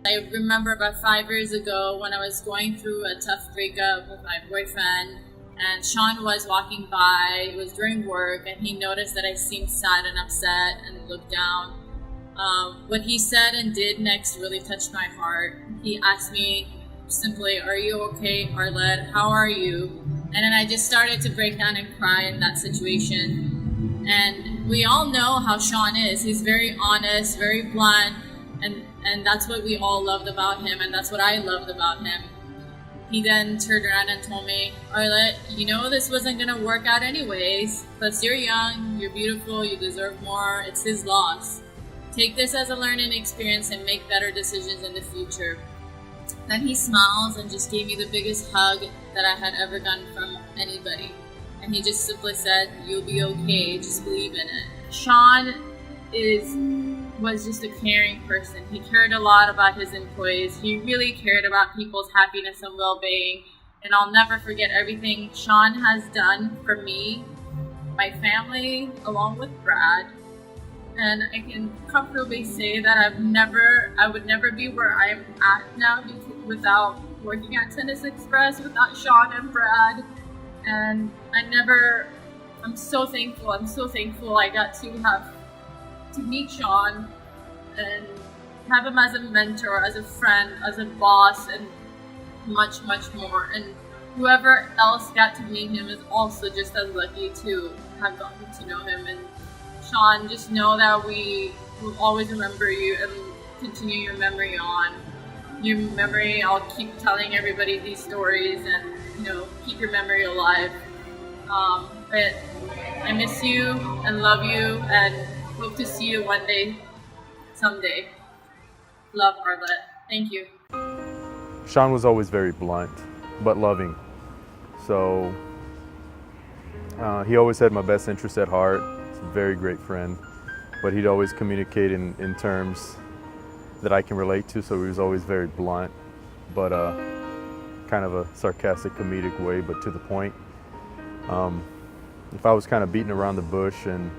I remember about 5 years ago when I was going through a tough breakup with my boyfriend, and Sean was walking by. It was during work, and he noticed that I seemed sad and upset and looked down. What he said and did next really touched my heart. He asked me simply, "Are you okay, Arlette? How are you?" And then I just started to break down and cry in that situation. And we all know how Sean is. He's very honest, very blunt, and that's what we all loved about him, and that's what I loved about him. He then turned around and told me, "Arlette, you know this wasn't going to work out anyways. Plus you're young, you're beautiful, you deserve more. It's his loss. Take this as a learning experience and make better decisions in the future." Then he smiles and just gave me the biggest hug that I had ever gotten from anybody. And he just simply said, "You'll be okay, just believe in it." Sean was just a caring person. He cared a lot about his employees. He really cared about people's happiness and well-being. And I'll never forget everything Sean has done for me, my family, along with Brad. And I can comfortably say that I would never be where I'm at now without working at Tennis Express, without Sean and Brad. And I'm so thankful. I'm so thankful I got to meet Sean and have him as a mentor, as a friend, as a boss, and much, much more. And whoever else got to meet him is also just as lucky to have gotten to know him. And Sean, just know that we will always remember you and continue your memory on. Your memory, I'll keep telling everybody these stories and, keep your memory alive. But I miss you and love you and hope to see you one day, someday. Love, Arlette. Thank you. Sean was always very blunt, but loving. So he always had my best interest at heart. He's a very great friend, but he'd always communicate in terms that I can relate to, so he was always very blunt, but kind of a sarcastic, comedic way, but to the point. If I was kind of beating around the bush and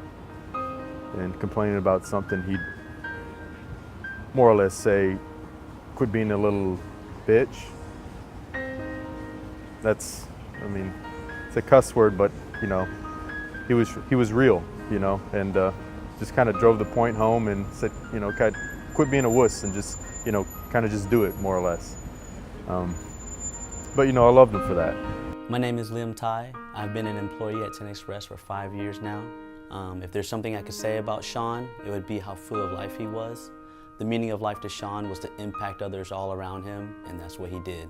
complaining about something, he'd more or less say, "Quit being a little bitch." It's a cuss word, but he was real, and just kind of drove the point home and said, quit being a wuss and just, kind of just do it, more or less. But I loved him for that. My name is Liam Tai. I've been an employee at Tennis Express for 5 years now. If there's something I could say about Sean, it would be how full of life he was. The meaning of life to Sean was to impact others all around him, and that's what he did.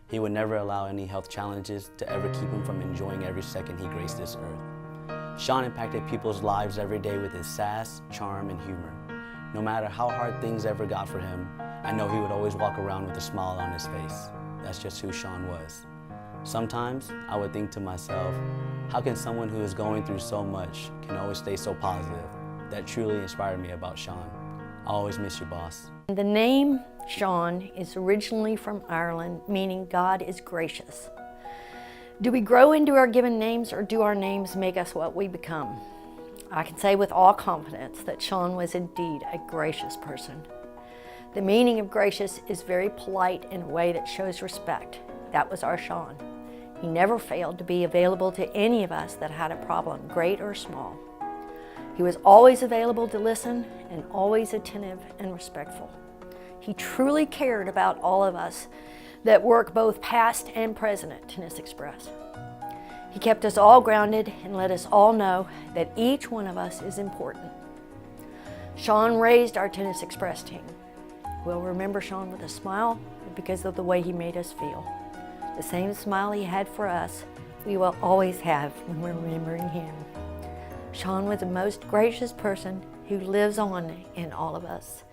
He would never allow any health challenges to ever keep him from enjoying every second he graced this earth. Sean impacted people's lives every day with his sass, charm, and humor. No matter how hard things ever got for him, I know he would always walk around with a smile on his face. That's just who Sean was. Sometimes I would think to myself, how can someone who is going through so much can always stay so positive? That truly inspired me about Sean. I'll always miss you, boss. The name Sean is originally from Ireland, meaning God is gracious. Do we grow into our given names, or do our names make us what we become? I can say with all confidence that Sean was indeed a gracious person. The meaning of gracious is very polite in a way that shows respect. That was our Sean. He never failed to be available to any of us that had a problem, great or small. He was always available to listen and always attentive and respectful. He truly cared about all of us that work both past and present at Tennis Express. He kept us all grounded and let us all know that each one of us is important. Sean raised our Tennis Express team. We'll remember Sean with a smile because of the way he made us feel. The same smile he had for us, we will always have when we're remembering him. Sean was the most gracious person who lives on in all of us.